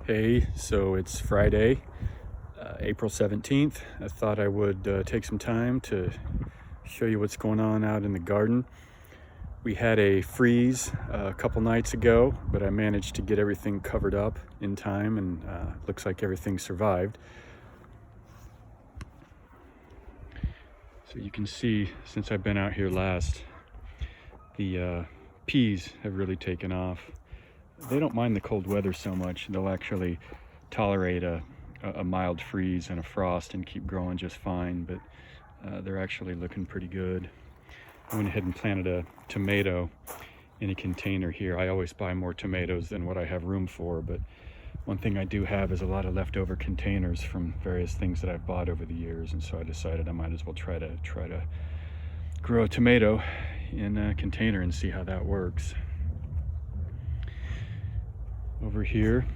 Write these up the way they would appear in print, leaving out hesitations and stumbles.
Hey, so it's Friday, April 17th. I thought I would take some time to show you what's going on out in the garden. We had a freeze a couple nights ago, but I managed to get everything covered up in time, and looks like everything survived. So you can see, since I've been out here last, the peas have really taken off. They don't mind the cold weather so much. They'll actually tolerate a mild freeze and a frost and keep growing just fine, but they're actually looking pretty good. I went ahead and planted a tomato in a container here. I always buy more tomatoes than what I have room for, but one thing I do have is a lot of leftover containers from various things that I've bought over the years, and so I decided I might as well try to grow a tomato in a container and see how that works. Over here,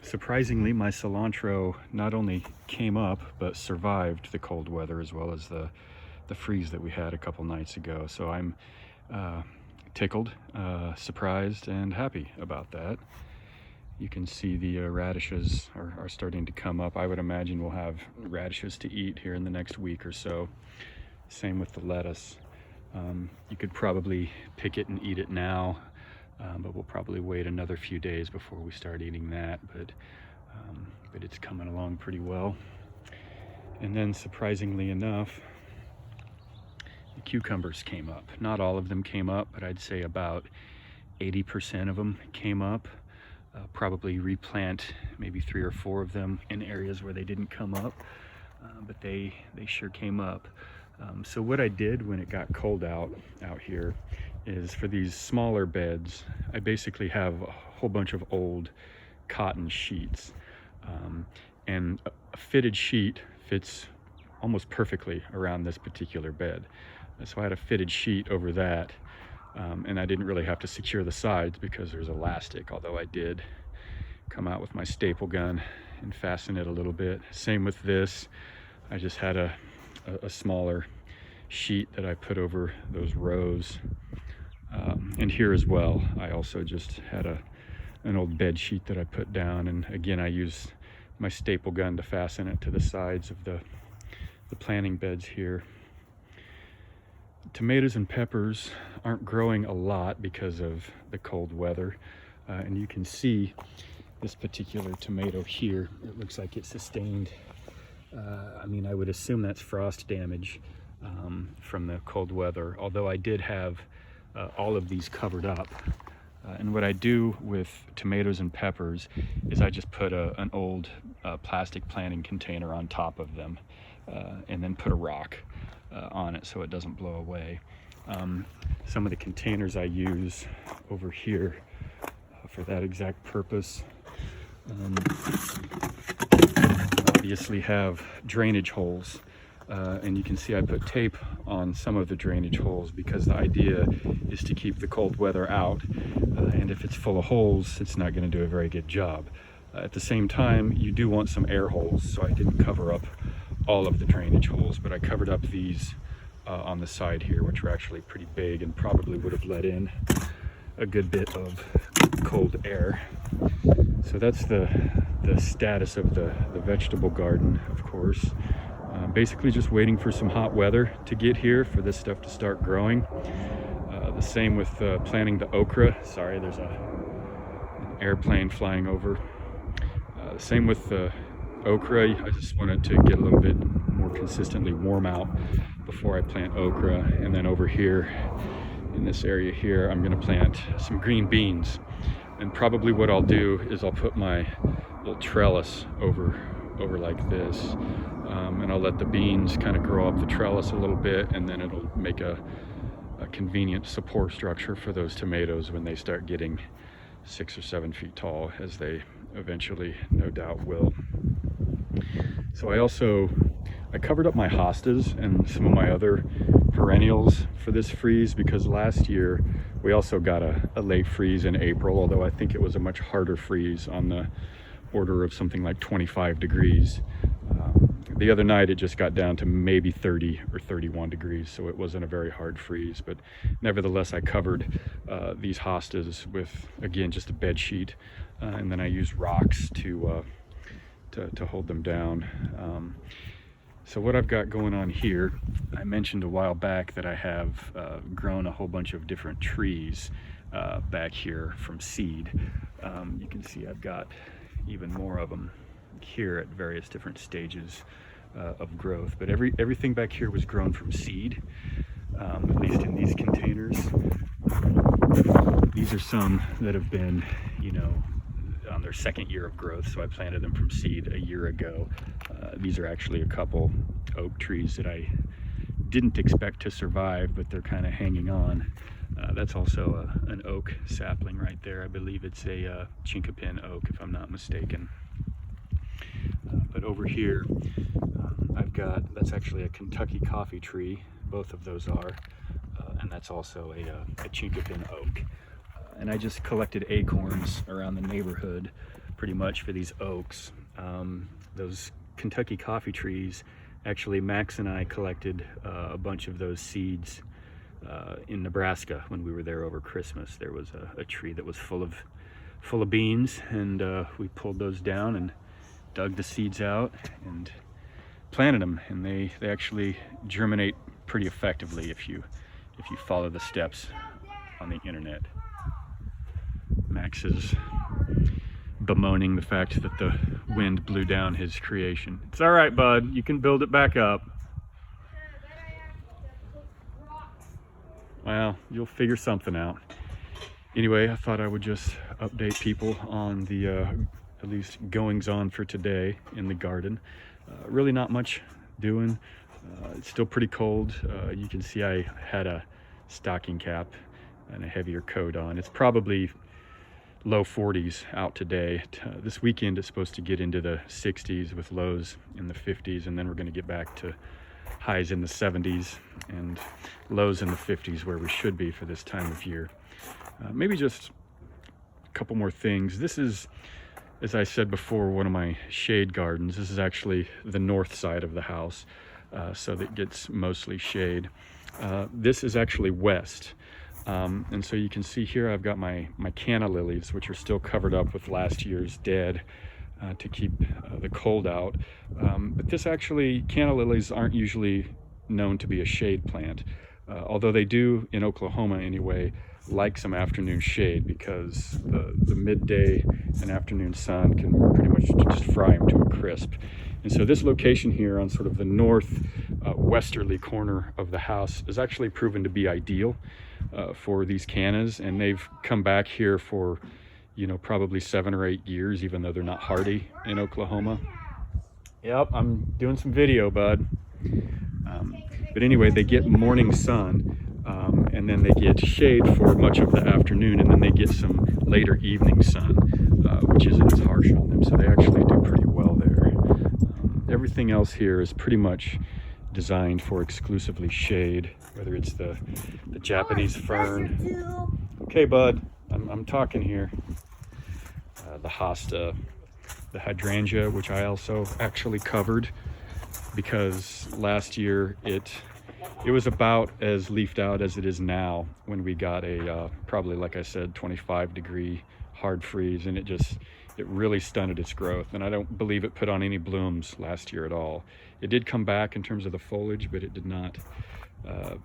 surprisingly, my cilantro not only came up but survived the cold weather as well as the freeze that we had a couple nights ago. So I'm tickled, surprised, and happy about that. You can see the radishes are starting to come up. I would imagine we'll have radishes to eat here in the next week or so. Same with the lettuce. You could probably pick it and eat it now. But we'll probably wait another few days before we start eating that, but it's coming along pretty well. And then, surprisingly enough, the cucumbers came up. Not all of them came up, but I'd say about 80% of them came up. Probably replant maybe 3 or 4 of them in areas where they didn't come up, but they sure came up. So what I did when it got cold out here is, for these smaller beds, I basically have a whole bunch of old cotton sheets, and a fitted sheet fits almost perfectly around this particular bed. So I had a fitted sheet over that, and I didn't really have to secure the sides because there's elastic, although I did come out with my staple gun and fasten it a little bit. Same with this. I just had a smaller sheet that I put over those rows. And here as well, I also just had an old bed sheet that I put down, and again I used my staple gun to fasten it to the sides of the planting beds here. Tomatoes and peppers aren't growing a lot because of the cold weather, and you can see this particular tomato here. It looks like it sustained, I would assume that's frost damage from the cold weather, although I did have all of these covered up. And what I do with tomatoes and peppers is I just put an old plastic planting container on top of them, and then put a rock on it so it doesn't blow away. Some of the containers I use over here for that exact purpose obviously have drainage holes. And you can see I put tape on some of the drainage holes because the idea is to keep the cold weather out, and if it's full of holes, it's not going to do a very good job. At the same time, you do want some air holes, so I didn't cover up all of the drainage holes, but I covered up these on the side here, which are actually pretty big and probably would have let in a good bit of cold air. So that's the status of the vegetable garden, of course. Basically just waiting for some hot weather to get here for this stuff to start growing. The same with planting the okra. Sorry, there's an airplane flying over. Same with the okra. I just wanted to get a little bit more consistently warm out before I plant okra. And then over here in this area here, I'm going to plant some green beans. And probably what I'll do is I'll put my little trellis over like this, and I'll let the beans kind of grow up the trellis a little bit, and then it'll make a convenient support structure for those tomatoes when they start getting 6 or 7 feet tall, as they eventually no doubt will. So I covered up my hostas and some of my other perennials for this freeze, because last year we also got a late freeze in April, although I think it was a much harder freeze, on the order of something like 25 degrees. The other night it just got down to maybe 30 or 31 degrees, so it wasn't a very hard freeze, but nevertheless I covered these hostas with, again, just a bed sheet, and then I used rocks to hold them down. So what I've got going on here, I mentioned a while back that I have grown a whole bunch of different trees back here from seed. You can see I've got even more of them here at various different stages of growth, but everything back here was grown from seed, at least in these containers. These are some that have been, you know, on their second year of growth, so I planted them from seed a year ago. These are actually a couple oak trees that I didn't expect to survive, but they're kind of hanging on. That's also an oak sapling right there. I believe it's a chinkapin oak, if I'm not mistaken. But over here, I've got, that's actually a Kentucky coffee tree. Both of those are, and that's also a chinkapin oak. And I just collected acorns around the neighborhood pretty much for these oaks. Those Kentucky coffee trees, actually Max and I collected a bunch of those seeds in Nebraska when we were there over Christmas. There was a tree that was full of beans, and we pulled those down and dug the seeds out and planted them, and they actually germinate pretty effectively if you follow the steps on the internet. Max is bemoaning the fact that the wind blew down his creation. It's all right, bud. You can build it back up. Well, you'll figure something out. Anyway, I thought I would just update people on the at least goings on for today in the garden. Really not much doing. It's still pretty cold. You can see I had a stocking cap and a heavier coat on. It's probably low 40s out today. This weekend it's supposed to get into the 60s with lows in the 50s, and then we're going to get back to highs in the 70s and lows in the 50s, where we should be for this time of year. Maybe just a couple more things. This is, as I said before, one of my shade gardens. This is actually the north side of the house, so that gets mostly shade. This is actually west. And so you can see here I've got my canna lilies, which are still covered up with last year's dead to keep the cold out. But this actually, canna lilies aren't usually known to be a shade plant, although they do, in Oklahoma anyway, like some afternoon shade, because the midday and afternoon sun can pretty much just fry them to a crisp. And so this location here on sort of the north westerly corner of the house is actually proven to be ideal for these cannas, and they've come back here for, you know, probably 7 or 8 years, even though they're not hardy in Oklahoma. Yep, I'm doing some video, bud. But anyway, they get morning sun, and then they get shade for much of the afternoon, and then they get some later evening sun, which isn't as harsh on them, so they actually do pretty well there. Everything else here is pretty much designed for exclusively shade, whether it's the Japanese fern. Okay, bud, I'm talking here. The hosta, the hydrangea, which I also actually covered, because last year it was about as leafed out as it is now when we got a probably, like I said, 25-degree hard freeze, and it really stunted its growth, and I don't believe it put on any blooms last year at all. It did come back in terms of the foliage, but it did not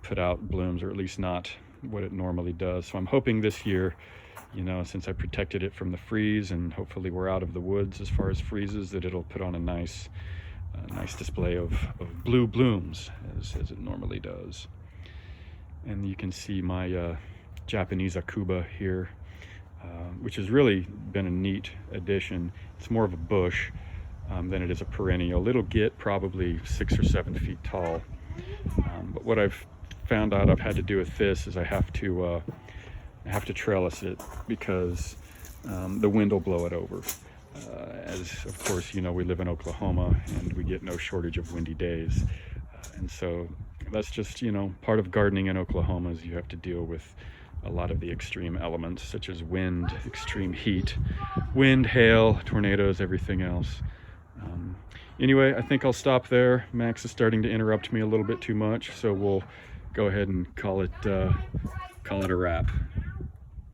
put out blooms, or at least not what it normally does. So I'm hoping this year, you know, since I protected it from the freeze, and hopefully we're out of the woods as far as freezes, that it'll put on a nice display of blue blooms as it normally does. And you can see my Japanese akuba here, which has really been a neat addition. It's more of a bush than it is a perennial. It'll get probably 6 or 7 feet tall. But what I've found out I've had to do with this is I have to trellis it, because the wind will blow it over. As of course, you know, we live in Oklahoma and we get no shortage of windy days. And so that's just, you know, part of gardening in Oklahoma, is you have to deal with a lot of the extreme elements, such as wind, extreme heat, wind, hail, tornadoes, everything else. Anyway, I think I'll stop there. Max is starting to interrupt me a little bit too much, so we'll go ahead and call it a wrap.